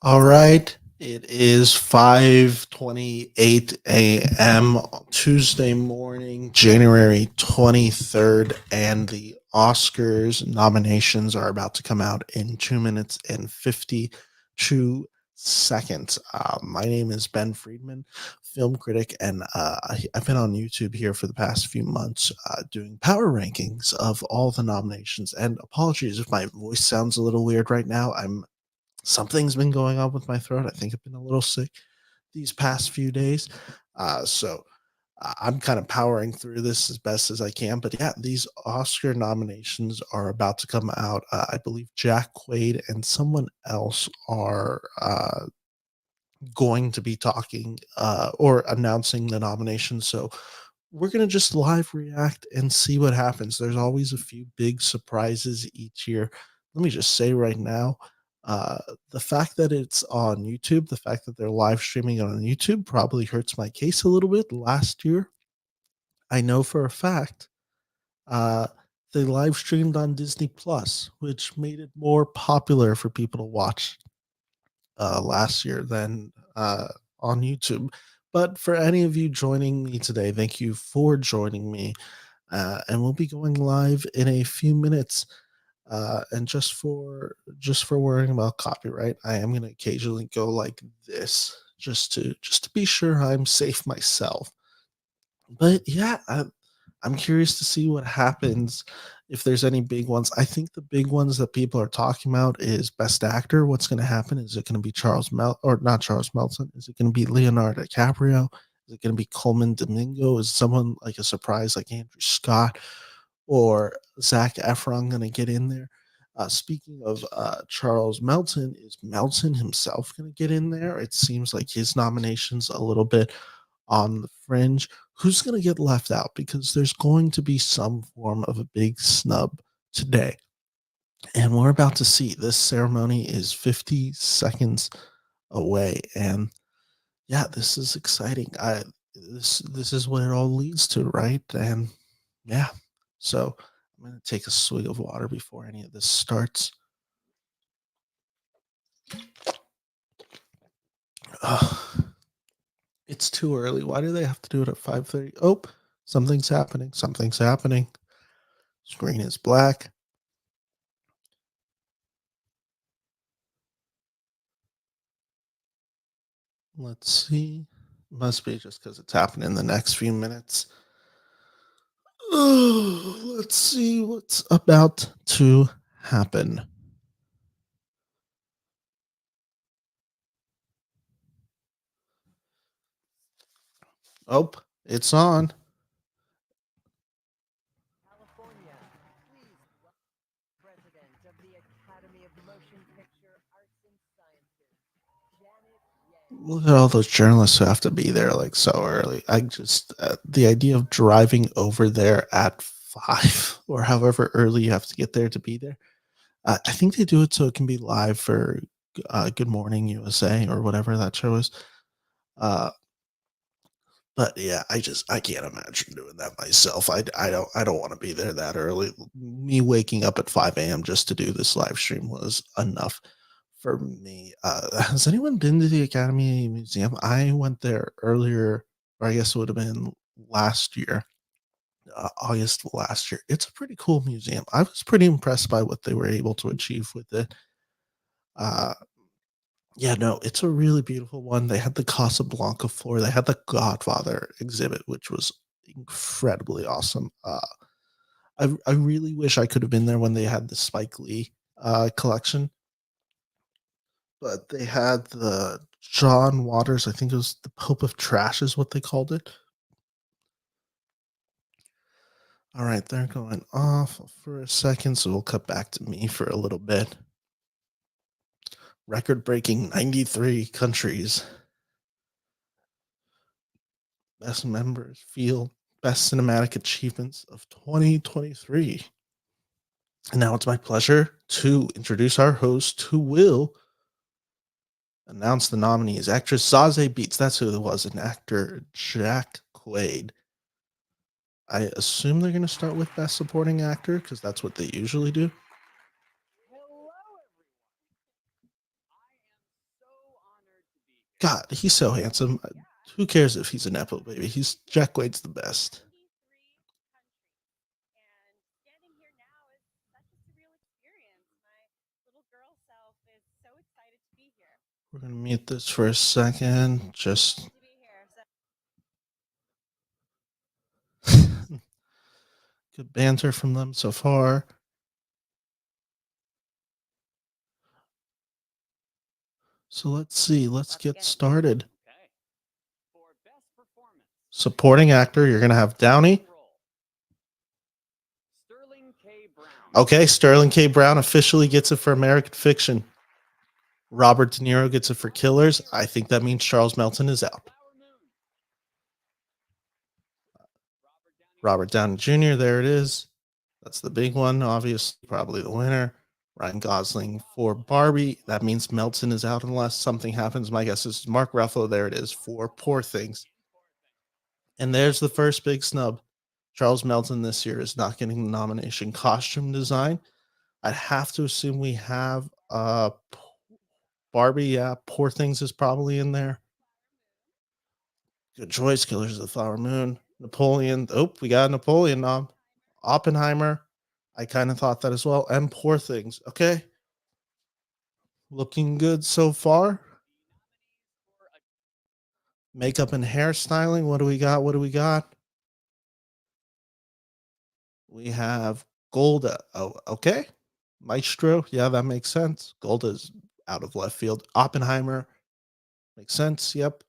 All right. It is 5:28 a.m. Tuesday morning, January 23rd, and the Oscars nominations are about to come out in 2 minutes and 52 seconds. My name is Ben Friedman, film critic, and I've been on YouTube here for the past few months doing power rankings of all the nominations. And apologies if my voice sounds a little weird right now. Something's been going on with my throat. I think I've been a little sick these past few days. I'm kind of powering through this as best as I can. But yeah, these Oscar nominations are about to come out. I believe Jack Quaid and someone else are going to be talking or announcing the nominations. So we're going to just live react and see what happens. There's always a few big surprises each year. Let me just say right now, uh, the fact that it's on YouTube, the fact that they're live streaming it on YouTube probably hurts my case a little bit. Last year, I know for a fact, uh, they live streamed on Disney Plus, which made it more popular for people to watch last year than on YouTube. But for any of you joining me today, thank you for joining me. And we'll be going live in a few minutes. And just for worrying about copyright, I am going to occasionally go like this, just to be sure I'm safe myself. But yeah, I'm curious to see what happens if there's any big ones. I think the big ones that people are talking about is Best Actor. What's going to happen? Is it going to be Charles Mel or not Charles Melton? Is it going to be Leonardo DiCaprio? Is it going to be Coleman Domingo? Is someone like a surprise like Andrew Scott or Zach Efron going to get in there? Speaking of Charles Melton, is Melton himself going to get in there? It seems like his nomination's a little bit on the fringe. Who's going to get left out? Because there's going to be some form of a big snub today. And we're about to see this ceremony is 50 seconds away. And yeah, this is exciting. This is what it all leads to, right? And yeah. So I'm gonna take a swig of water before any of this starts. Ugh, it's too early. Why do they have to do it at 5:30? Oh, something's happening. Something's happening. Screen is black. Let's see. Must be just because it's happening in the next few minutes. Oh, let's see what's about to happen. Oh, it's on. Look at all those journalists who have to be there like so early. I just the idea of driving over there at 5 or however early you have to get there to be there. I think they do it so it can be live for Good Morning USA or whatever that show is. Uh, but yeah, I can't imagine doing that myself. I don't want to be there that early. Me waking up at 5 a.m. just to do this live stream was enough for me. Has anyone been to the Academy Museum? I went there earlier, or I guess it would have been last year, August of last year. It's a pretty cool museum. I was pretty impressed by what they were able to achieve with it. Uh, yeah, no, it's a really beautiful one. They had the Casablanca floor. They had the Godfather exhibit, which was incredibly awesome. I really wish I could have been there when they had the Spike Lee collection, but they had the John Waters. I think it was the Pope of Trash, is what they called it. All right, they're going off for a second, so we'll cut back to me for a little bit. Record breaking 93 countries. Best members feel best cinematic achievements of 2023. And now it's my pleasure to introduce our host who will announce the nominees. Actress Zazie Beats, that's who it was, and actor Jack Quaid. I assume they're going to start with Best Supporting Actor because that's what they usually do. God, he's so handsome. Who cares if he's a nepo baby? He's Jack Quaid's the best. We're gonna mute this for a second. Just good banter from them so far. So let's see. Let's get started. Supporting actor, you're gonna have Downey. Okay, Sterling K. Brown officially gets it for American Fiction. Robert De Niro gets it for Killers. I think that means Charles Melton is out. Robert Downey Jr., there it is. That's the big one, obviously, probably the winner. Ryan Gosling for Barbie. That means Melton is out unless something happens. My guess is Mark Ruffalo. There it is for Poor Things. And there's the first big snub. Charles Melton this year is not getting the nomination. Costume design. I'd have to assume we have Barbie. Yeah, Poor Things is probably in there. Good choice. Killers of the Flower Moon. Napoleon. Oh, we got a Napoleon nom. Oppenheimer. I kind of thought that as well. And Poor Things. Okay. Looking good so far. Makeup and hairstyling. What do we got? What do we got? We have Golda. Oh, okay. Maestro. Yeah, that makes sense. Golda's out of left field. Oppenheimer. Makes sense. Yep.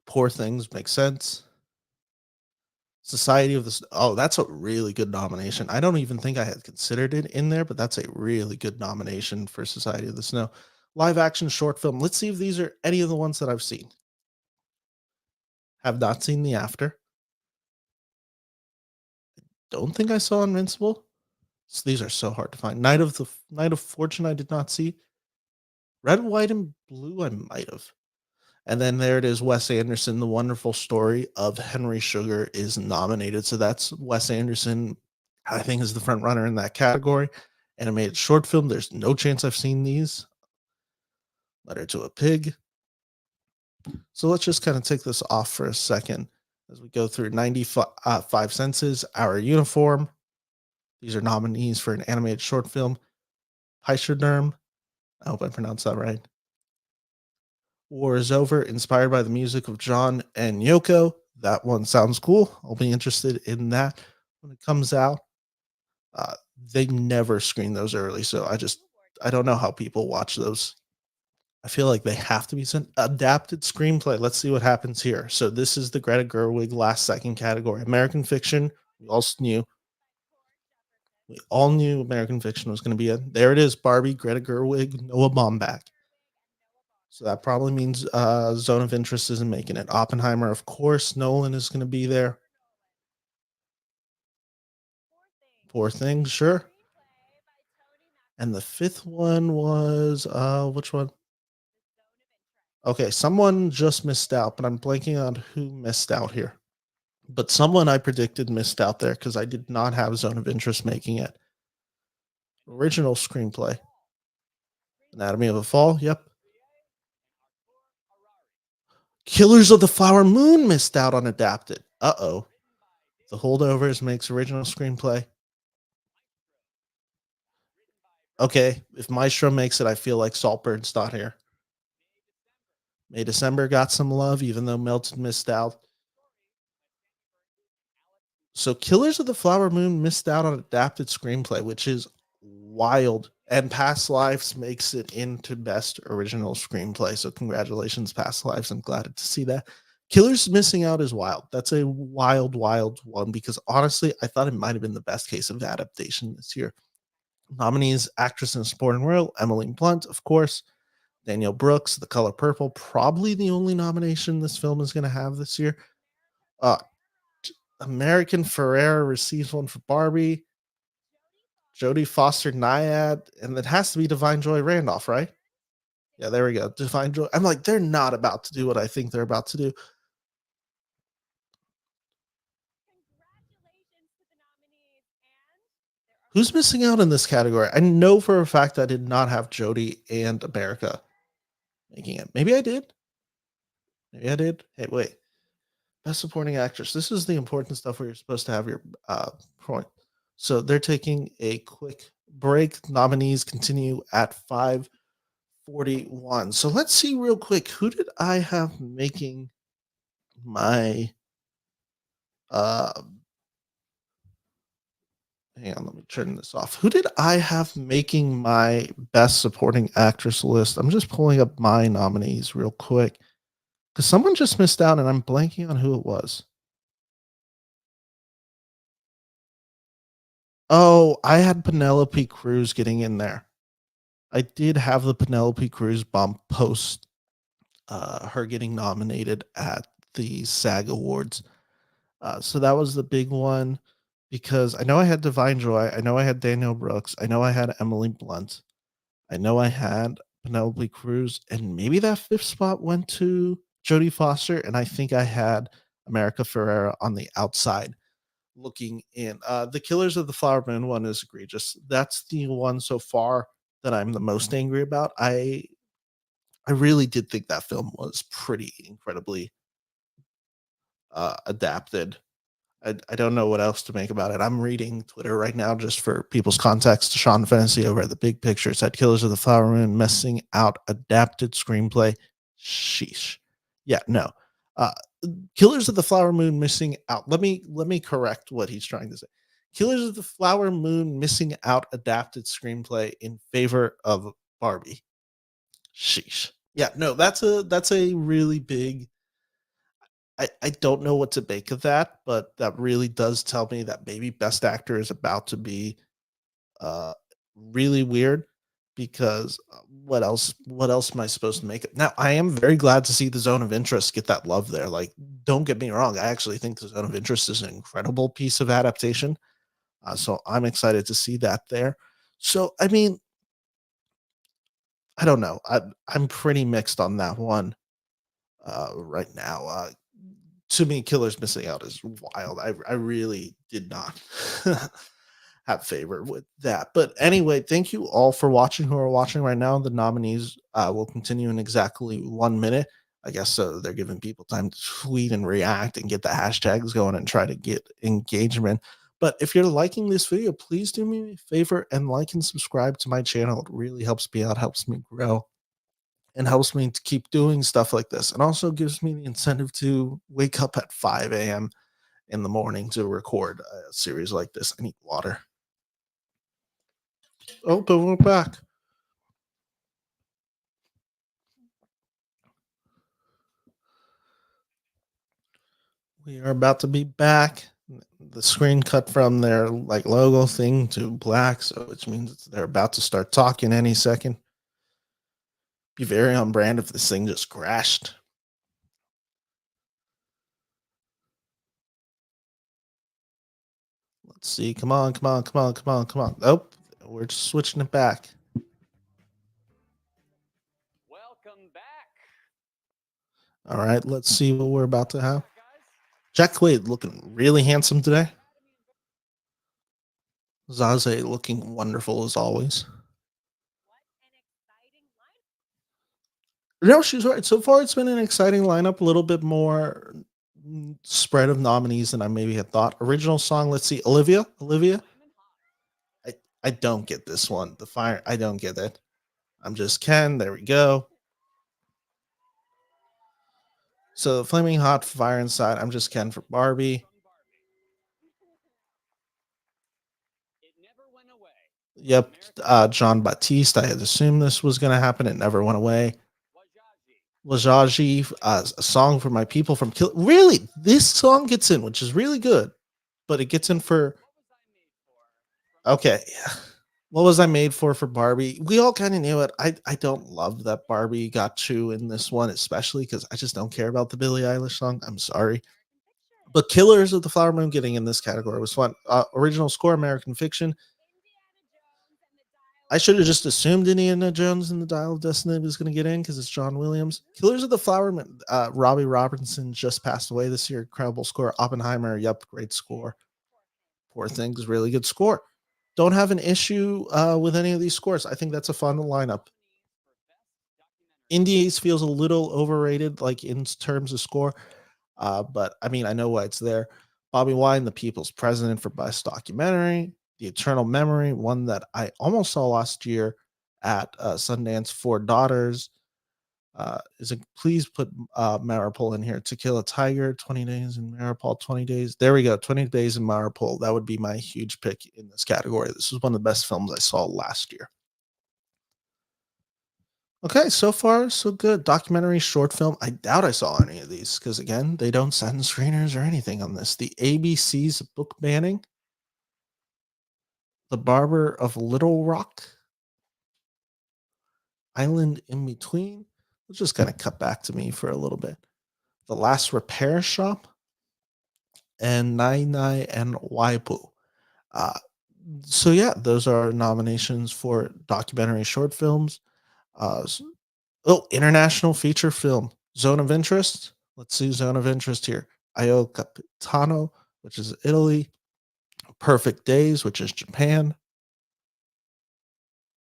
Poor Things. Makes sense. Society of the Oh, that's a really good nomination. I don't even think I had considered it in there, but that's a really good nomination for Society of the Snow. Live action short film. Let's see if these are any of the ones that I've seen. Have not seen The After. Don't think I saw Invincible. These are so hard to find. Night of Fortune. I did not see. Red, White, and Blue. I might have. And then there it is. Wes Anderson, The Wonderful Story of Henry Sugar is nominated. So that's Wes Anderson. I think is the front runner in that category. Animated short film. There's no chance I've seen these. Letter to a Pig. So let's just kind of take this off for a second as we go through 95 Senses, Our Uniform. These are nominees for an animated short film. Paisoderm. I hope I pronounced that right. War is Over, inspired by the music of John and Yoko. That one sounds cool. I'll be interested in that when it comes out. Uh, they never screen those early, so I don't know how people watch those. I feel like they have to be sent adapted screenplay. Let's see what happens here. So this is the Greta Gerwig last second category. American Fiction. We all knew American Fiction was going to be in. There it is. Barbie, Greta Gerwig, Noah Baumbach. So that probably means Zone of Interest isn't making it. Oppenheimer, of course. Nolan is going to be there. Poor Thing, sure. And the fifth one was which one? Okay, someone just missed out, but I'm blanking on who missed out here. But someone I predicted missed out there because I did not have Zone of Interest making it. Original screenplay. Anatomy of a Fall, yep. Killers of the Flower Moon missed out on adapted. Uh-oh. The Holdovers makes original screenplay. Okay, if Maestro makes it, I feel like Saltbird's not here. May December got some love, even though Melton missed out. So Killers of the Flower Moon missed out on adapted screenplay, which is wild. And Past Lives makes it into best original screenplay. So congratulations, Past Lives. I'm glad to see that. Killers missing out is wild. That's a wild, wild one because honestly, I thought it might have been the best case of adaptation this year. Nominees: actress in a supporting role, Emily Blunt, of course. Danielle Brooks, The Color Purple, probably the only nomination this film is going to have this year. Uh, American Ferrera receives one for Barbie. Jodie Foster Nyad, and it has to be Divine Joy Randolph, right? Yeah, there we go. Divine Joy. I'm like, they're not about to do what I think they're about to do. Who's missing out in this category? I know for a fact I did not have Jodie and America making it. Maybe I did. Maybe I did. Hey, wait. Best supporting actress. This is the important stuff where you're supposed to have your point. So they're taking a quick break. Nominees continue at 5:41. So let's see real quick. Who did I have making my uh hang on, let me turn this off. Who did I have making my best supporting actress list? I'm just pulling up my nominees real quick because someone just missed out and I'm blanking on who it was. Oh, I had Penelope Cruz getting in there. I did have the Penelope Cruz bump post her getting nominated at the SAG Awards. So that was the big one because I know I had Divine Joy. I know I had Daniel Brooks. I know I had Emily Blunt. I know I had Penelope Cruz. And maybe that fifth spot went to Jodie Foster. And I think I had America Ferrera on the outside looking in. The Killers of the Flower Moon one is egregious. That's the one so far that I'm the most angry about. I really did think that film was pretty incredibly adapted. I don't know what else to make about it. I'm reading Twitter right now just for people's context. Sean Fantasy over at the Big Picture said Killers of the Flower Moon messing out adapted screenplay. Sheesh. Yeah, no. Uh, Killers of the Flower Moon missing out. Let me correct what he's trying to say. Killers of the Flower Moon missing out adapted screenplay in favor of Barbie. Sheesh. Yeah, no, that's a really big. I don't know what to make of that, but that really does tell me that maybe Best Actor is about to be uh really weird because what else am I supposed to make it? Now, I am very glad to see the Zone of Interest get that love there. Like, don't get me wrong, I actually think the Zone of Interest is an incredible piece of adaptation. So I'm excited to see that there. So I mean, I don't know. I'm pretty mixed on that one right now. To me, Killer's Missing Out is wild. I really did not have favor with that. But anyway, thank you all for watching who are watching right now. The nominees will continue in exactly 1 minute. I guess so they're giving people time to tweet and react and get the hashtags going and try to get engagement. But if you're liking this video, please do me a favor and like and subscribe to my channel. It really helps me out, helps me grow and helps me to keep doing stuff like this. And also gives me the incentive to wake up at 5 a.m. in the morning to record a series like this. I need water. Oh, but we're back. We are about to be back. The screen cut from their like logo thing to black, so which means they're about to start talking any second. Be very on brand if this thing just crashed. Let's see. Come on, come on, come on, come on, come on. Oh, we're just switching it back. All right, let's see what we're about to have. Jack Quaid looking really handsome today. Zaze looking wonderful as always. No, she's right. So far, it's been an exciting lineup. A little bit more spread of nominees than I maybe had thought. Original song. Let's see, Olivia. Olivia. I I don't get this one. The fire. I don't get it. I'm just Ken. There we go. So flaming hot fire inside. I'm just Ken for Barbie. Yep. John Baptiste. I had assumed this was going to happen. It never went away. Wajaji, a song for my people from Kill. Really, this song gets in, which is really good, but it gets in for okay. Yeah. What was I made for Barbie? We all kind of knew it. I don't love that Barbie got Chew in this one, especially because I just don't care about the Billie Eilish song. I'm sorry, but Killers of the Flower Moon getting in this category was fun. Original score, American Fiction. I should have just assumed Indiana Jones and the Dial of Destiny was going to get in because it's John Williams. Killers of the Flower Moon. Robbie Robertson just passed away this year. Incredible score. Oppenheimer. Yep, great score. Poor Things, really good score. Don't have an issue with any of these scores. I think that's a fun lineup. Indies feels a little overrated, like in terms of score. But I mean, I know why it's there. Bobby Wine, The People's President for Best Documentary, The Eternal Memory, one that I almost saw last year at Sundance, Four Daughters. Is it please put Maripol in here? To Kill a Tiger, 20 Days in Maripol, 20 Days. There we go, 20 Days in Maripol. That would be my huge pick in this category. This was one of the best films I saw last year. Okay, so far so good. Documentary, short film. I doubt I saw any of these because again, they don't send screeners or anything on this. The ABC's book banning, The Barber of Little Rock, Island in Between. Let's just kind of cut back to me for a little bit. The Last Repair Shop and Nai Nai and Waipu. Uh, so yeah, those are nominations for documentary short films. Uh, Oh, international feature film. Zone of Interest. Let's see Zone of Interest here. Io Capitano, which is Italy. Perfect Days, which is Japan.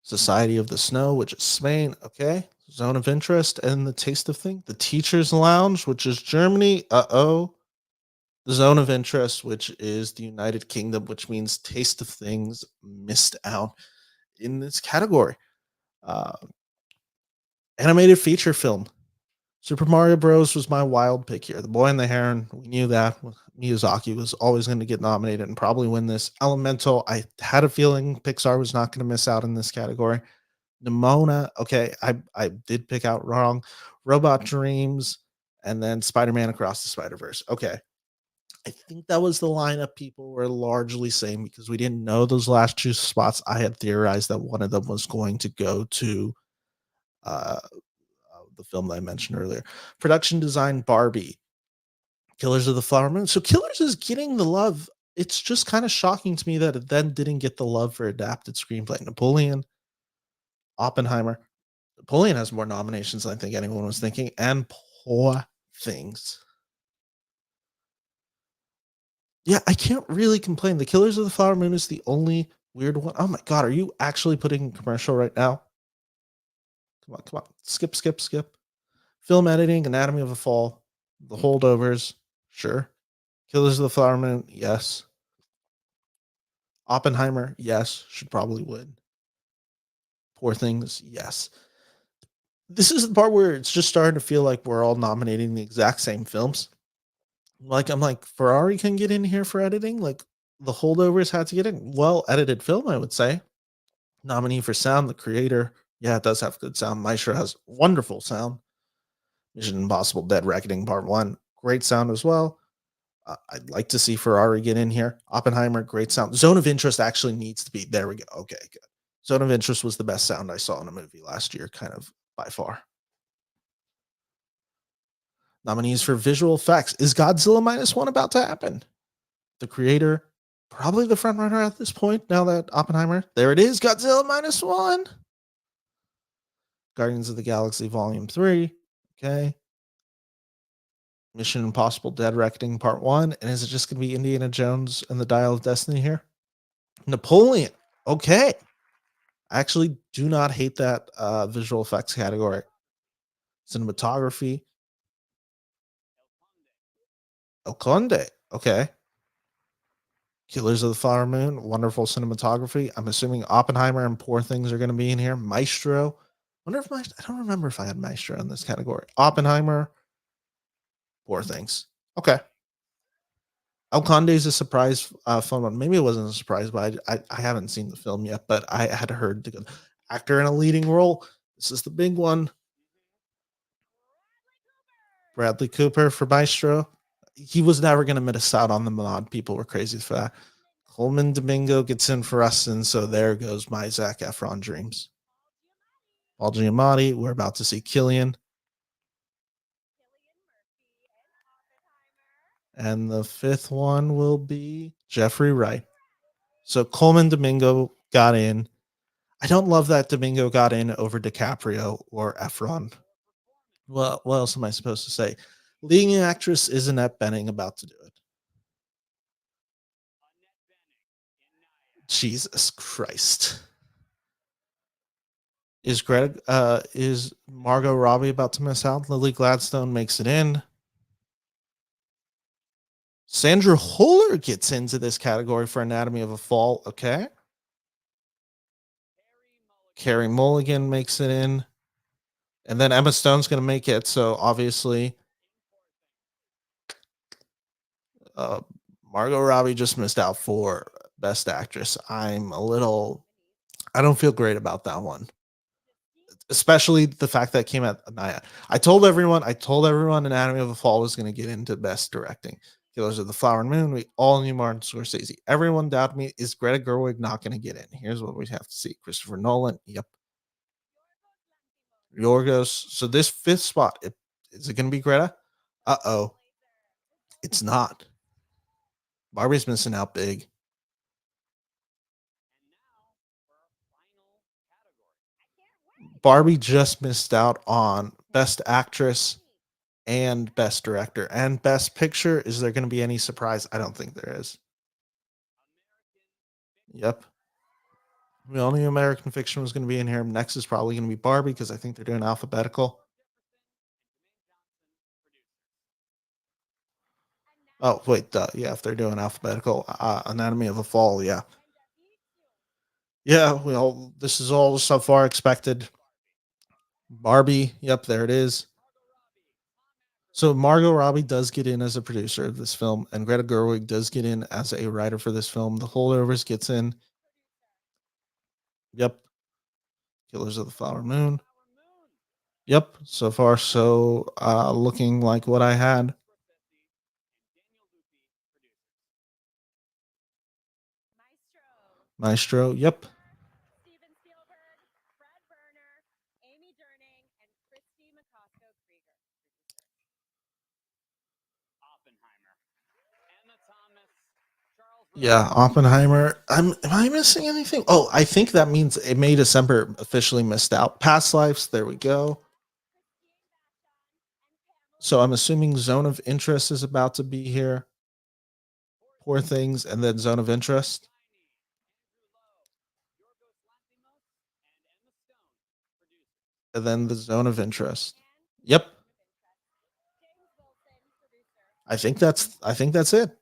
Society of the Snow, which is Spain. Okay. Zone of Interest and The Taste of Thing. The Teacher's Lounge, which is Germany. Uh-oh. The Zone of Interest, which is the United Kingdom, which means Taste of Things missed out in this category. Uh, animated feature film. Super Mario Bros. Was my wild pick here. The Boy and the Heron, we knew that. Miyazaki was always going to get nominated and probably win this. Elemental, I had a feeling Pixar was not going to miss out in this category. Nimona, okay, I did pick out wrong. Robot Dreams, and then Spider-Man Across the Spider-Verse. Okay. I think that was the lineup people were largely saying because we didn't know those last two spots. I had theorized that one of them was going to go to uh, the film that I mentioned earlier. Production design Barbie, Killers of the Flower Moon. So Killers is getting the love. It's just kind of shocking to me that it then didn't get the love for adapted screenplay. Napoleon, Oppenheimer. Napoleon has more nominations than I think anyone was thinking, and Poor Things. Yeah, I can't really complain. The Killers of the Flower Moon is the only weird one. Oh my god, are you actually putting commercial right now? Come on, come on. Skip, skip, skip. Film editing, Anatomy of a Fall, The Holdovers, sure. Killers of the Flower Moon, yes. Oppenheimer, yes, should probably win. Poor Things, yes. This is the part where it's just starting to feel like we're all nominating the exact same films. Like I'm like Ferrari can get in here for editing. Like the holdovers had to get in. Well edited film, I would say. Nominee for sound, The Creator. Yeah, it does have good sound. Maestro has wonderful sound. Mission Impossible: Dead Reckoning Part One, great sound as well. I'd like to see Ferrari get in here. Oppenheimer, great sound. Zone of Interest actually needs to be there. We go. Okay, good. Zone of Interest was the best sound I saw in a movie last year, kind of by far. Nominees for visual effects. Is Godzilla minus one about to happen? The Creator, probably the front runner at this point. Now that Oppenheimer, there it is. Godzilla minus one. Guardians of the Galaxy Volume 3. Okay. Mission Impossible: Dead Reckoning Part 1. And is it just going to be Indiana Jones and the Dial of Destiny here? Napoleon. Okay. I actually do not hate that visual effects category. Cinematography. El Conde. Okay. Killers of the Flower Moon. Wonderful cinematography. I'm assuming Oppenheimer and Poor Things are going to be in here. Maestro. Wonder if I don't remember if I had Maestro in this category. Oppenheimer. Poor Things. Okay. El Conde is a surprise film. Maybe it wasn't a surprise, but I haven't seen the film yet. But I had heard the actor in a leading role. This is the big one. Bradley Cooper for Maestro. He was never going to miss out on the mod. People were crazy for that. Coleman Domingo gets in for us, and so there goes my Zac Efron dreams. Paul Giamatti. We're about to see Killian. And the fifth one will be Jeffrey Wright. So Coleman Domingo got in. I don't love that Domingo got in over DiCaprio or Efron. Well, what else am I supposed to say? Leading actress is Annette Bening about to do it. Jesus Christ. Is Margot Robbie about to miss out. Lily Gladstone makes it in. Sandra Huller gets into this category for Anatomy of a Fall. Okay. Carrie Mulligan makes it in. And then Emma Stone's going to make it. So obviously, uh, Margot Robbie just missed out for Best Actress. I don't feel great about that one, especially the fact that it came at Naya. I told everyone Anatomy of a Fall was going to get into Best Directing. Killers of the Flower and Moon. We all knew Martin Scorsese. Everyone doubted me. Is Greta Gerwig not going to get in? Here's what we have to see. Christopher Nolan. Yep. Yorgos. So this fifth spot, is it going to be Greta? Uh-oh. It's not. Barbie's missing out big. Barbie just missed out on Best Actress and Best Director and Best Picture. Is there going to be any surprise? I don't think there is. Yep. We all knew American Fiction was going to be in here. Next is probably going to be Barbie because I think they're doing alphabetical. Oh, wait. Yeah, if they're doing alphabetical, Anatomy of a Fall. Yeah. Yeah. This is all so far expected. Barbie. Yep. There it is. So Margot Robbie does get in as a producer of this film, and Greta Gerwig does get in as a writer for this film. The Holdovers gets in. Yep. Killers of the Flower Moon. Yep. So far, so looking like what I had. Maestro. Yep. Yeah, Oppenheimer. Am I missing anything? Oh, I think that means it May December officially missed out. Past lives. There we go. So I'm assuming Zone of Interest is about to be here. Poor Things, and then Zone of Interest, and then the Zone of Interest. Yep. I think that's it.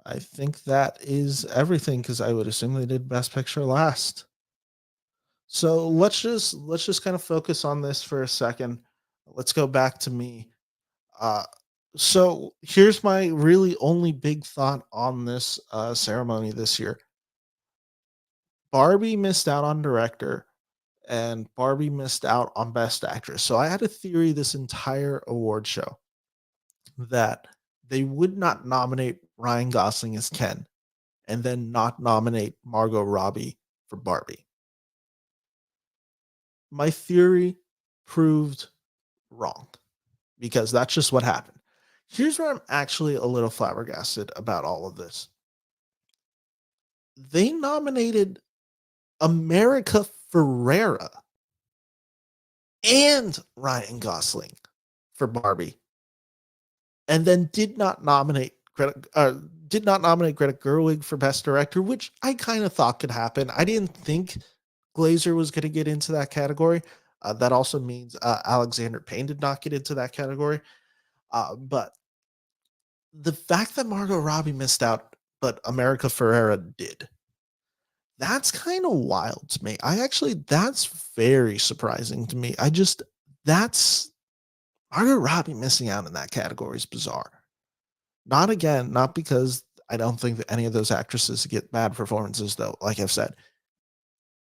I think that is everything because I would assume they did Best Picture last. So let's just kind of focus on this for a second. Let's go back to me. Uh, so here's my really only big thought on this ceremony this year. Barbie missed out on director, and Barbie missed out on Best Actress. So I had a theory this entire award show that they would not nominate Ryan Gosling as Ken and then not nominate Margot Robbie for Barbie. My theory proved wrong because that's just what happened. Here's where I'm actually a little flabbergasted about all of this. They nominated America Ferrera and Ryan Gosling for Barbie, and then did not nominate Greta Gerwig for Best Director, which I kind of thought could happen. I didn't think Glazer was going to get into that category. That also means Alexander Payne did not get into that category. But the fact that Margot Robbie missed out, but America Ferrera did, that's kind of wild to me. That's very surprising to me. That's Margot Robbie missing out in that category is bizarre. Not again, not because I don't think that any of those actresses get bad performances, though. Like I've said,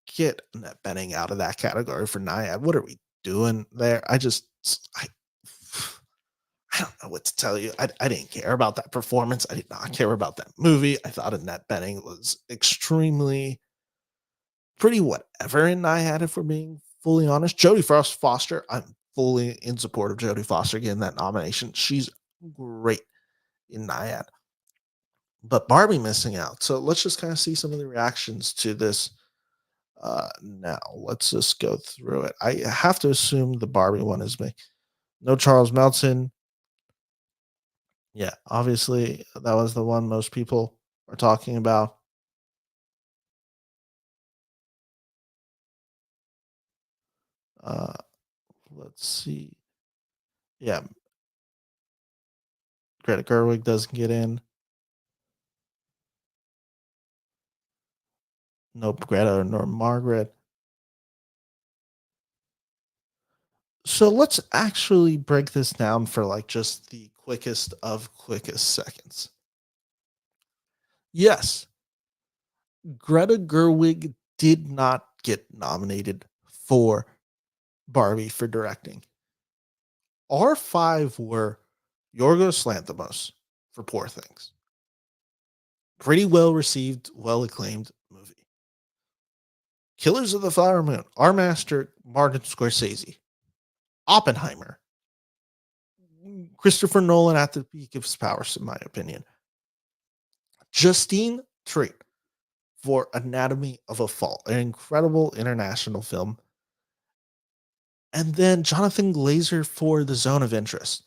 get Annette Bening out of that category for Naiad. What are we doing there? I, I don't know what to tell you. I didn't care about that performance. I did not care about that movie. I thought Annette Bening was extremely pretty whatever in Naiad, if we're being fully honest. Jodie Frost Foster, I'm fully in support of Jodie Foster getting that nomination. She's great in Naiad. But Barbie missing out. So let's just kind of see some of the reactions to this now. Let's just go through it. I have to assume the Barbie one is me. No Charles Melton. Yeah, obviously that was the one most people are talking about. Uh, let's see. Yeah, Greta Gerwig doesn't get in. Nope, Greta nor Margaret. So let's actually break this down for like just the quickest of quickest seconds. Yes, Greta Gerwig did not get nominated for Barbie for directing. Our five were Yorgos Lanthimos for Poor Things. Pretty well received, well acclaimed movie. Killers of the Flower Moon, our master Martin Scorsese. Oppenheimer, Christopher Nolan at the peak of his powers, in my opinion. Justine Triet for Anatomy of a Fall, an incredible international film. And then Jonathan Glazer for The Zone of Interest.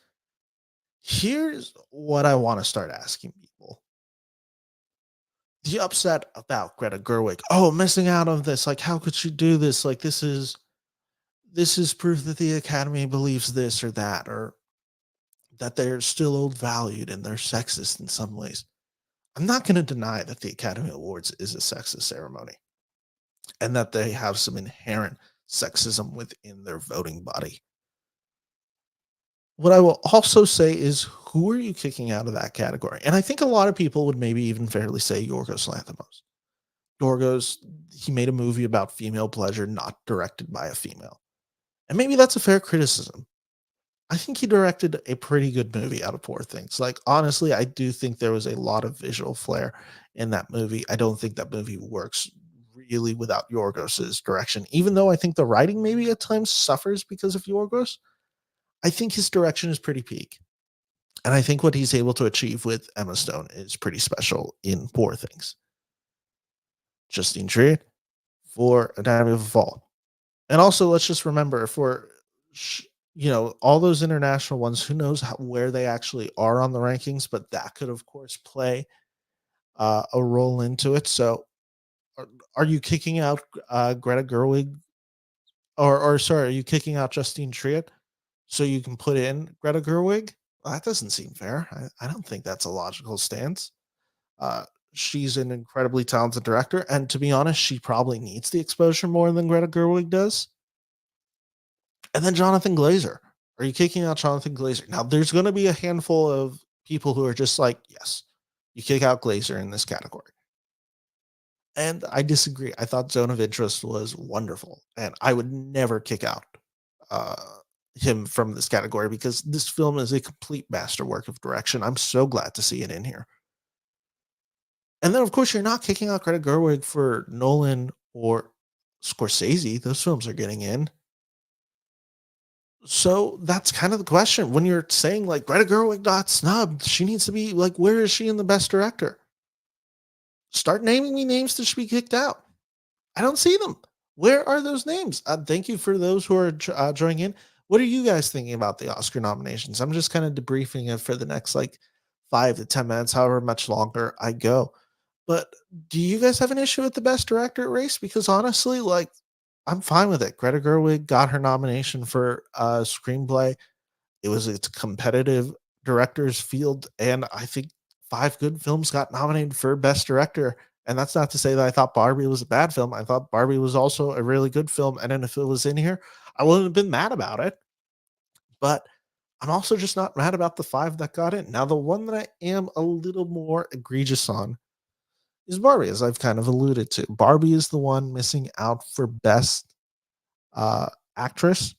Here's what I want to start asking people. The upset about Greta Gerwig. Oh, missing out on this. Like, how could she do this? Like, this is proof that the Academy believes this or that, or that they're still old valued and they're sexist in some ways. I'm not going to deny that the Academy Awards is a sexist ceremony and that they have some inherent sexism within their voting body. What I will also say is, who are you kicking out of that category? And I think a lot of people would maybe even fairly say Yorgos Lanthimos. Yorgos, he made a movie about female pleasure, not directed by a female. And maybe that's a fair criticism. I think he directed a pretty good movie out of Poor Things. Like, honestly, I do think there was a lot of visual flair in that movie. I don't think that movie works really without Yorgos's direction, even though I think the writing maybe at times suffers because of Yorgos. I think his direction is pretty peak. And I think what he's able to achieve with Emma Stone is pretty special in Poor Things. Justine Triet for Anatomy of a Fall. And also, let's just remember for all those international ones, who knows where they actually are on the rankings, but that could, of course, play a role into it. So, are, are you kicking out Greta Gerwig, or sorry, are you kicking out Justine Triet so you can put in Greta Gerwig? Well, that doesn't seem fair. I don't think that's a logical stance. Uh, she's an incredibly talented director, and to be honest, she probably needs the exposure more than Greta Gerwig does. And then Jonathan Glazer. Are you kicking out Jonathan Glazer? Now, there's going to be a handful of people who are just like, yes, you kick out Glazer in this category. And I disagree. I thought Zone of Interest was wonderful, and I would never kick out uh, him from this category because this film is a complete masterwork of direction. I'm so glad to see it in here. And then, of course, you're not kicking out Greta Gerwig for Nolan or Scorsese. Those films are getting in. So that's kind of the question. When you're saying like Greta Gerwig got snubbed, she needs to be like, where is she in the best director? Start naming me names that should be kicked out. I don't see them. Where are those names? Thank you for those who are joining in. What are you guys thinking about the Oscar nominations? I'm just kind of debriefing it for the next like 5 to 10 minutes, however much longer I go. But do you guys have an issue with the best director race? Because honestly, like, I'm fine with it. Greta Gerwig got her nomination for screenplay. It's a competitive directors field, and I think five good films got nominated for best director. And that's not to say that I thought Barbie was a bad film. I thought Barbie was also a really good film, and then if it was in here, I wouldn't have been mad about it. But I'm also just not mad about the five that got in. Now, the one that I am a little more egregious on is Barbie, as I've kind of alluded to. Barbie is the one missing out for best uh, actress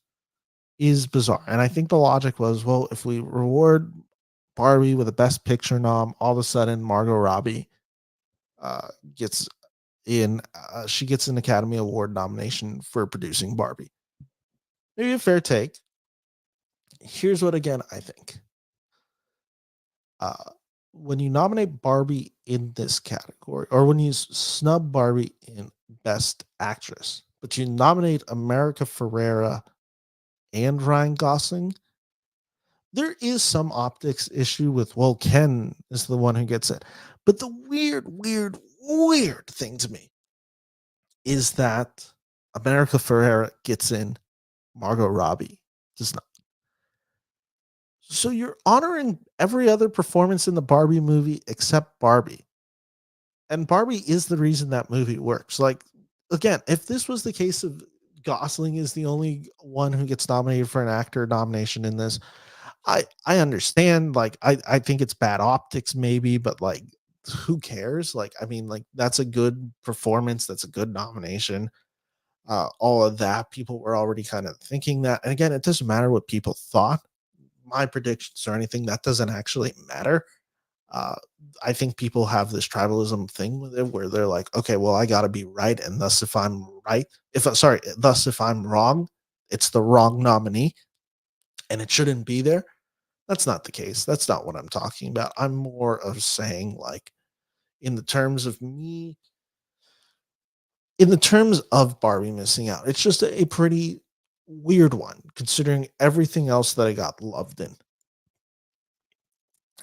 is bizarre. And I think the logic was, well, if we reward Barbie with a Best Picture nom, all of a sudden Margot Robbie uh, gets in. She gets an Academy Award nomination for producing Barbie. Maybe a fair take. Here's what again I think. Uh, when you nominate Barbie in this category, or when you snub Barbie in Best Actress, but you nominate America Ferrera and Ryan Gosling, there is some optics issue with, well, Ken is the one who gets it. But the weird thing to me is that America Ferrera gets in Margot Robbie Does not. So you're honoring every other performance in the Barbie movie except Barbie. And Barbie is the reason that movie works. Like, again, if this was the case of Gosling is the only one who gets nominated for an actor nomination in this, I understand. Like, I think it's bad optics, maybe, but like, who cares? Like, I mean, like that's a good performance. That's a good nomination. All of that, people were already kind of thinking that. And again, it doesn't matter what people thought. My predictions or anything that doesn't actually matter. uh, I think people have this tribalism thing with it where they're like, okay, well, I got to be right. And thus, if I'm right, thus, if I'm wrong, it's the wrong nominee and it shouldn't be there. That's not the case. That's not what I'm talking about. I'm more of saying, like, in the terms of me, in the terms of Barbie missing out, it's just a pretty weird one considering everything else that I got loved in.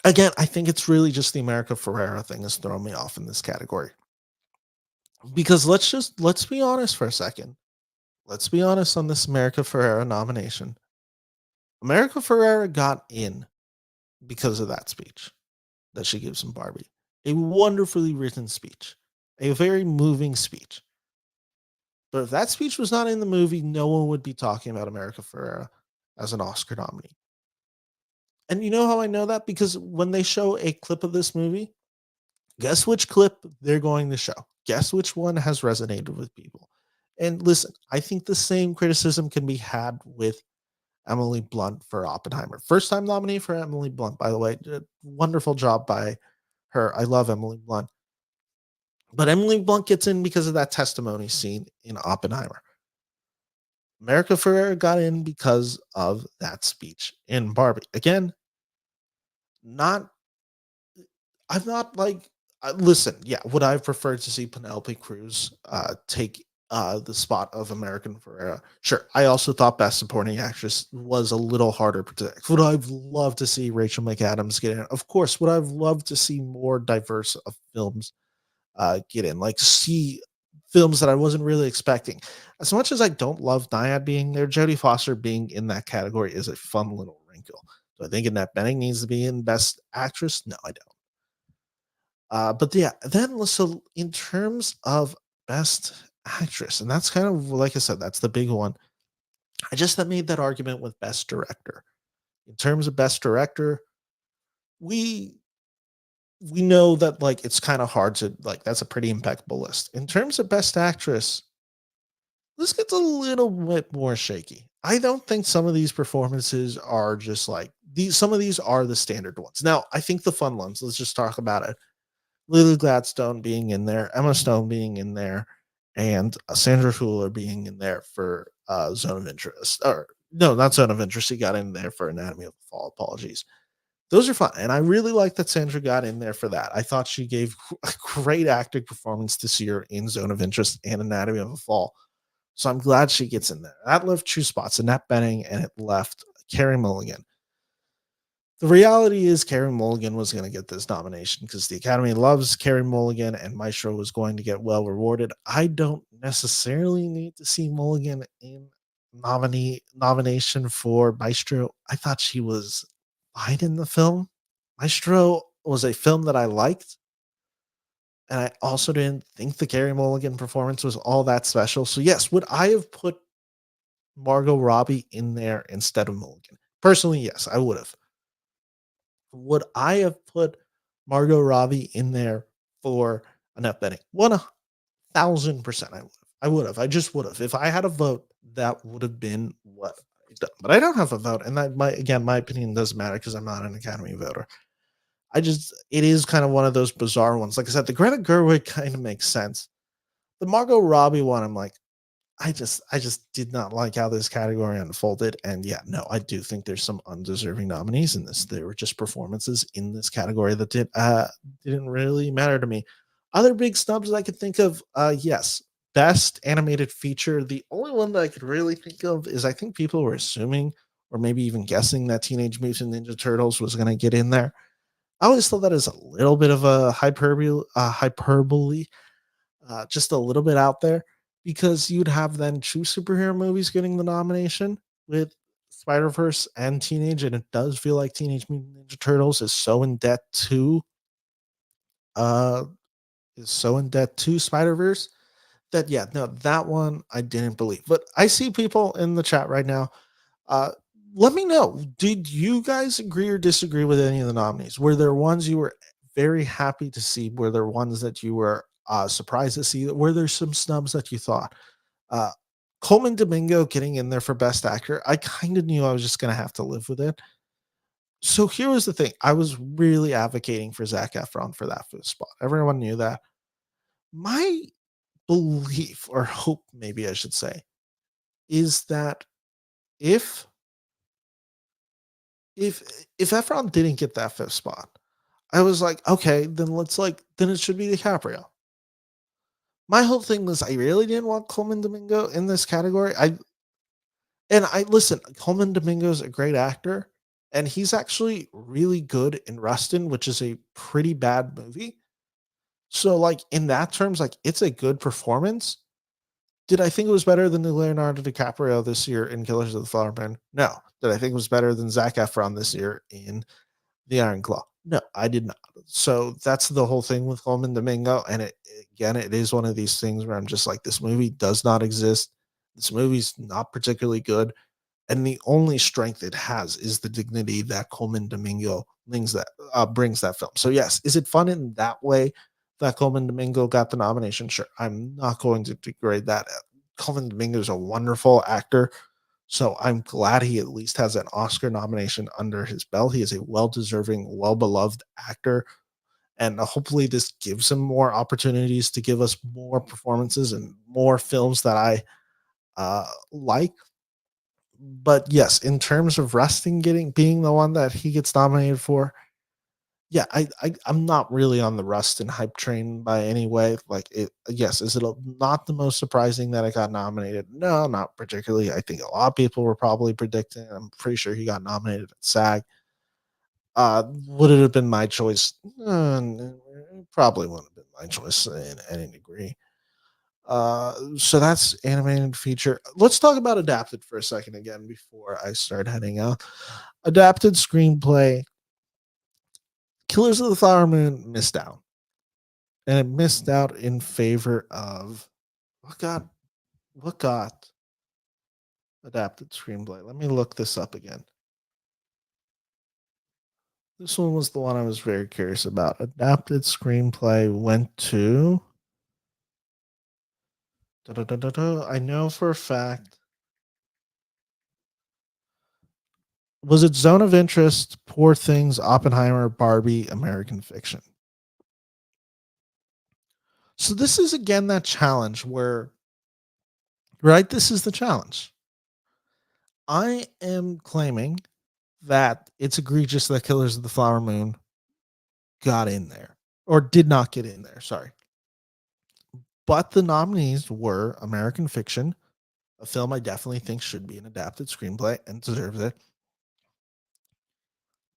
Again, I think it's really just the America Ferrera thing that's throwing me off in this category. Because let's be honest for a second. Let's be honest on this America Ferrera nomination. America Ferrera got in because of that speech that she gives in Barbie. A wonderfully written speech, a very moving speech. But if that speech was not in the movie, no one would be talking about America Ferrera as an Oscar nominee. And you know how I know that? Because when they show a clip of this movie, guess which clip they're going to show? Guess which one has resonated with people? And listen, I think the same criticism can be had with Emily Blunt for Oppenheimer. First time nominee for Emily Blunt, by the way. Wonderful job by her. I love Emily Blunt. But Emily Blunt gets in because of that testimony scene in Oppenheimer. America Ferrera got in because of that speech in Barbie. Again, not I'm not like listen, yeah, would I have preferred to see Penelope Cruz take the spot of American Ferrera? Sure. I also thought Best Supporting Actress was a little harder to predict. Would I've loved to see Rachel McAdams get in? Of course. Would I've loved to see more diverse of films get in? Like see films that I wasn't really expecting. As much as I don't love Nyad being there, Jodie Foster being in that category is a fun little wrinkle. Do I think Annette Bening needs to be in Best Actress? No, I don't. But yeah, then so in terms of best actress, and that's kind of like I said, that's the big one. I just that made that argument with best director. In terms of best director, we we know that like it's kind of hard to like that's a pretty impeccable list. In terms of best actress, this gets a little bit more shaky. I don't think some of these performances are just like these. Some of these are the standard ones. Now, I think the fun ones. Let's just talk about it. Lily Gladstone being in there, Emma Stone being in there, and Sandra Fuller being in there for Zone of Interest. Or no, not Zone of Interest. She got in there for Anatomy of the Fall. Apologies. Those are fun, and I really like that Sandra got in there for that. I thought she gave a great acting performance this year in Zone of Interest and Anatomy of a Fall. So I'm glad she gets in there. That left two spots, Annette Bening, and it left Carrie Mulligan. The reality is Carey Mulligan was going to get this nomination because the Academy loves Carey Mulligan and Maestro was going to get well rewarded. I don't necessarily need to see Mulligan in nomination for Maestro. I thought she was fine in the film. Maestro was a film that I liked, and I also didn't think the Carey Mulligan performance was all that special. So yes, would I have put Margot Robbie in there instead of Mulligan? Personally, yes, I would have. Would I have put Margot Robbie in there for Annette Bening? 1000% I would have. I would have. I just would have. If I had a vote, that would have been what I done. But I don't have a vote. And that my again, my opinion doesn't matter because I'm not an Academy voter. I just it is kind of one of those bizarre ones. Like I said, the Greta Gerwig kind of makes sense. The Margot Robbie one, I'm like, I just did not like how this category unfolded. And yeah, no, I do think there's some undeserving nominees in this. There were just performances in this category that didn't really matter to me. Other big snubs that I could think of, yes, best animated feature. The only one that I could really think of is I think people were assuming or maybe even guessing that Teenage Mutant Ninja Turtles was going to get in there. I always thought that is a little bit of a hyperbole, just a little bit out there because you'd have then two superhero movies getting the nomination with Spider Verse and Teenage, and it does feel like Teenage Mutant Ninja Turtles uh is so in debt to Spider Verse that yeah, no, that one I didn't believe. But I see people in the chat right now. Uh, Let me know. Did you guys agree or disagree with any of the nominees? Were there ones you were very happy to see? Were there ones that you were surprised to see? Were there some snubs that you thought? Uh, Coleman Domingo getting in there for Best Actor, I kind of knew I was just going to have to live with it. So here was the thing: I was really advocating for Zach Efron for that fifth spot. Everyone knew that. My belief or hope, maybe I should say, is that if if if Efron didn't get that fifth spot, I was like, okay, then it should be DiCaprio. My whole thing was I really didn't want Coleman Domingo in this category. I listen, Coleman Domingo's a great actor, and he's actually really good in Rustin, which is a pretty bad movie. So, like in that terms, like it's a good performance. Did I think it was better than the Leonardo DiCaprio this year in Killers of the Flower Moon? No. Did I think it was better than Zac Efron this year in The Iron Claw? No, I did not. So that's the whole thing with Coleman Domingo. And again, it is one of these things where I'm just like, this movie does not exist. This movie's not particularly good. And the only strength it has is the dignity that Coleman Domingo brings that film. So yes, is it fun in that way that Coleman Domingo got the nomination? Sure, I'm not going to degrade that. Coleman Domingo is a wonderful actor, so I'm glad he at least has an Oscar nomination under his belt. He is a well-deserving, well-beloved actor, and hopefully this gives him more opportunities to give us more performances and more films that I like. But yes, in terms of Resting getting being the one that he gets nominated for, yeah, I'm not really on the Rustin hype train by any way. Like it, yes, is it not the most surprising that I got nominated? No, not particularly. I think a lot of people were probably predicting. I'm pretty sure he got nominated at SAG. Would it have been my choice? It probably wouldn't have been my choice in any degree. So that's animated feature. Let's talk about adapted for a second again before I start heading out. Adapted screenplay. Killers of the Flower Moon missed out, and it missed out in favor of what got adapted screenplay. Let me look this up again. This one was the one I was very curious about. Adapted screenplay went to. I know for a fact. Was it Zone of Interest, Poor Things, Oppenheimer, Barbie, American Fiction? So this is again that challenge where, right? This is the challenge. I am claiming that it's egregious that Killers of the Flower Moon got in there or did not get in there. Sorry. But the nominees were American Fiction, a film I definitely think should be an adapted screenplay and deserves it.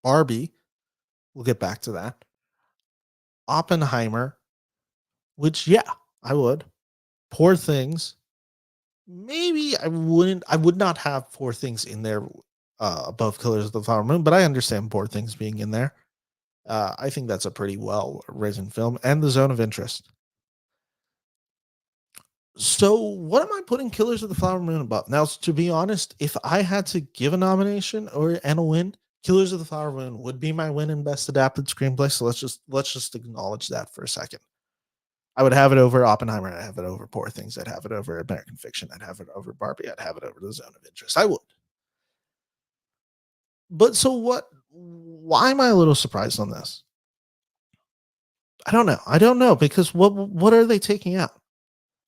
Barbie, we'll get back to that. Oppenheimer, which, yeah, I would. Poor Things, maybe I would not have Poor Things in there above Killers of the Flower Moon, but I understand Poor Things being in there. I think that's a pretty well written film, and The Zone of Interest. So, what am I putting Killers of the Flower Moon above? Now, to be honest, if I had to give a nomination or and a win, Killers of the Flower Moon would be my win in Best Adapted Screenplay. So let's just acknowledge that for a second. I would have it over Oppenheimer. I'd have it over Poor Things. I'd have it over American Fiction. I'd have it over Barbie. I'd have it over The Zone of Interest. I would. But so what? Why am I a little surprised on this? I don't know. I don't know because what are they taking out?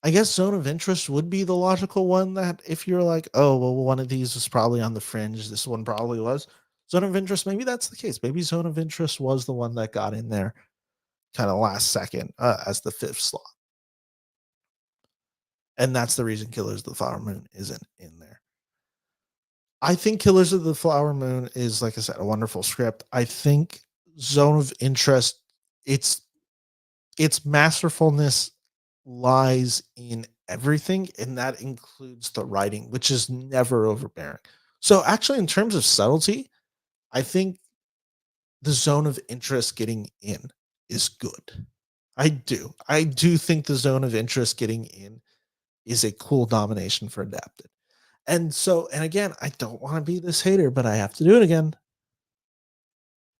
I guess Zone of Interest would be the logical one that if you're like, oh well, one of these was probably on the fringe. This one probably was. Zone of Interest. Maybe that's the case. Maybe Zone of Interest was the one that got in there kind of last second as the fifth slot, and that's the reason Killers of the Flower Moon isn't in there. I think Killers of the Flower Moon is, like I said, a wonderful script. I think Zone of Interest, its its masterfulness lies in everything, and that includes the writing, which is never overbearing. So actually, in terms of subtlety, I think the zone of interest getting in is good. I do. I do think the zone of interest getting in is a cool nomination for adapted. And again, I don't want to be this hater, but I have to do it again.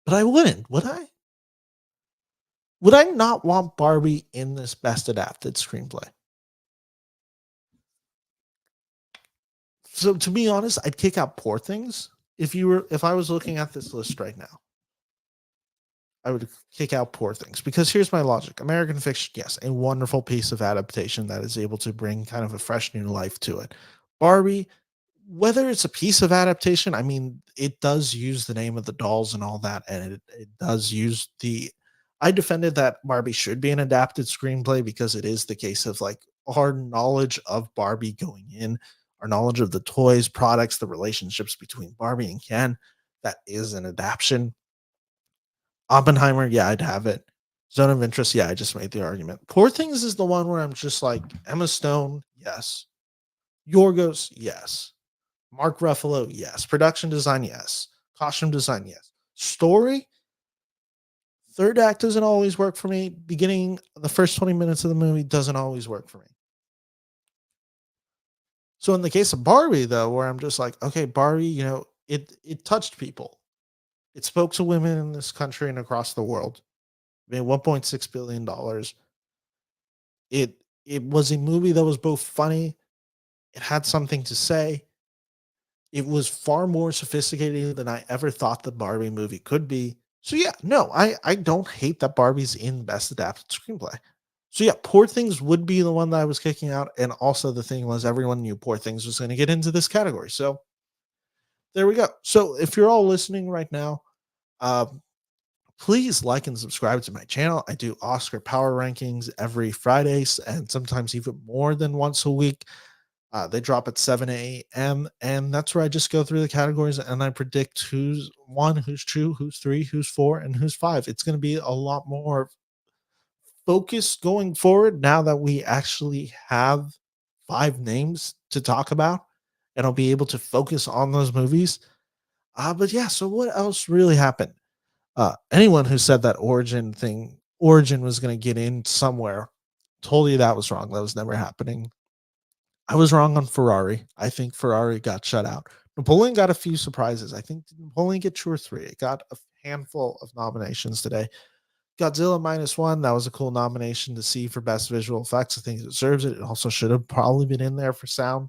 But I wouldn't, would I? Would I not want Barbie in this best adapted screenplay? So to be honest, I'd kick out Poor Things. If I was looking at this list right now, I would kick out Poor Things because here's my logic. American Fiction, yes, a wonderful piece of adaptation that is able to bring kind of a fresh new life to it. Barbie, whether it's a piece of adaptation, I mean, it does use the name of the dolls and all that, and it does use the. I defended that Barbie should be an adapted screenplay because it is the case of like our knowledge of Barbie going in, our knowledge of the toys, products, the relationships between Barbie and Ken. That is an adaptation. Oppenheimer, yeah, I'd have it. Zone of Interest, yeah, I just made the argument. Poor Things is the one where I'm just like Emma Stone, yes. Yorgos, yes. Mark Ruffalo, yes. Production design, yes. Costume design, yes. Story, third act doesn't always work for me. Beginning, the first 20 minutes of the movie doesn't always work for me. So in the case of Barbie, though, where I'm just like, okay, Barbie, it touched people. It spoke to women in this country and across the world. I mean, $1.6 billion. It was a movie that was both funny, it had something to say. It was far more sophisticated than I ever thought the Barbie movie could be. So yeah, no, I don't hate that Barbie's in best adapted screenplay. So yeah, Poor Things would be the one that I was kicking out, and also the thing was everyone knew Poor Things was going to get into this category. So there we go. So if you're all listening right now, um, please like and subscribe to my channel. I do Oscar power rankings every Fridays and sometimes even more than once a week. They drop at 7 a.m. And that's where I just go through the categories and I predict who's one, who's two, who's three, who's four, and who's five. It's going to be a lot more focused going forward now that we actually have five names to talk about. And I'll be able to focus on those movies. But yeah, so what else really happened? Anyone who said that Origin was going to get in somewhere, told you that was wrong. That was never happening. I was wrong on Ferrari. I think Ferrari got shut out. Napoleon got a few surprises. I think did Napoleon get two or three. It got a handful of nominations today. Godzilla minus one. That was a cool nomination to see for best visual effects. I think it deserves it. It also should have probably been in there for sound.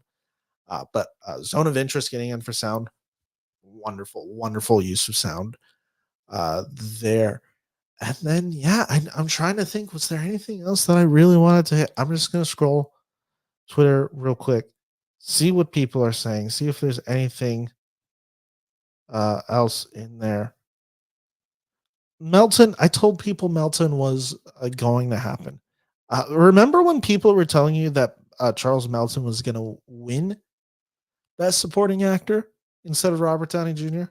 But Zone of Interest getting in for sound. Wonderful, wonderful use of sound there. And then, yeah, I'm trying to think, was there anything else that I really wanted to hit? I'm just going to scroll Twitter real quick, see what people are saying, see if there's anything else in there. Melton, I told people Melton was going to happen. Remember when people were telling you that Charles Melton was going to win Best Supporting Actor instead of Robert Downey Jr.?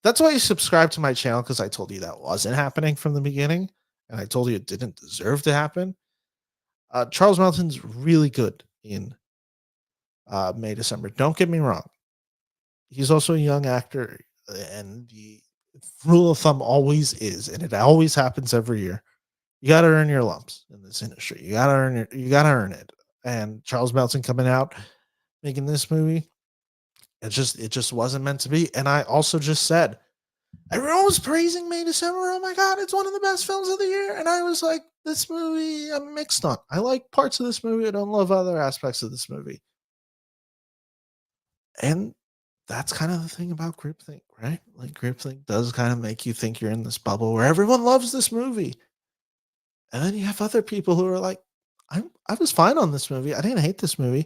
That's why you subscribe to my channel because I told you that wasn't happening from the beginning, and I told you it didn't deserve to happen. Charles Melton's really good in May December. Don't get me wrong; he's also a young actor, and the rule of thumb always is, and it always happens every year. You got to earn your lumps in this industry. You got to earn it. You got to earn it. And Charles Melton coming out making this movie, it just wasn't meant to be. And I also just said everyone was praising May December. Oh my god, it's one of the best films of the year. And I was like, this movie I'm mixed on. I like parts of this movie. I don't love other aspects of this movie. And that's kind of the thing about groupthink, right? Like groupthink does kind of make you think you're in this bubble where everyone loves this movie. And then you have other people who are like, I was fine on this movie. I didn't hate this movie.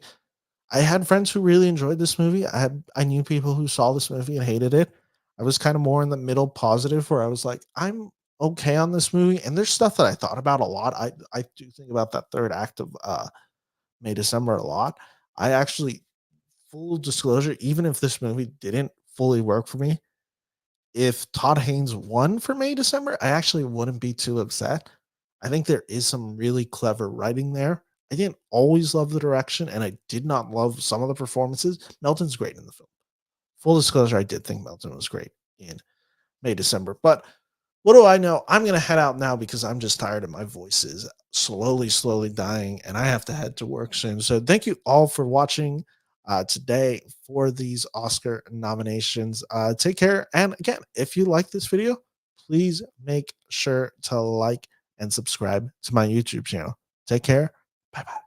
I had friends who really enjoyed this movie. I knew people who saw this movie and hated it. I was kind of more in the middle positive where I was like, I'm okay on this movie. And there's stuff that I thought about a lot. I do think about that third act of May December a lot. I actually, full disclosure, even if this movie didn't fully work for me, if Todd Haynes won for May December, I actually wouldn't be too upset. I think there is some really clever writing there. I didn't always love the direction, and I did not love some of the performances. Melton's great in the film. Full disclosure, I did think Melton was great in May, December. But what do I know? I'm gonna head out now because I'm just tired and my voice is slowly dying, and I have to head to work soon. So thank you all for watching today for these Oscar nominations. Take care, and again, if you like this video, please make sure to like and subscribe to my YouTube channel. Take care. Bye bye.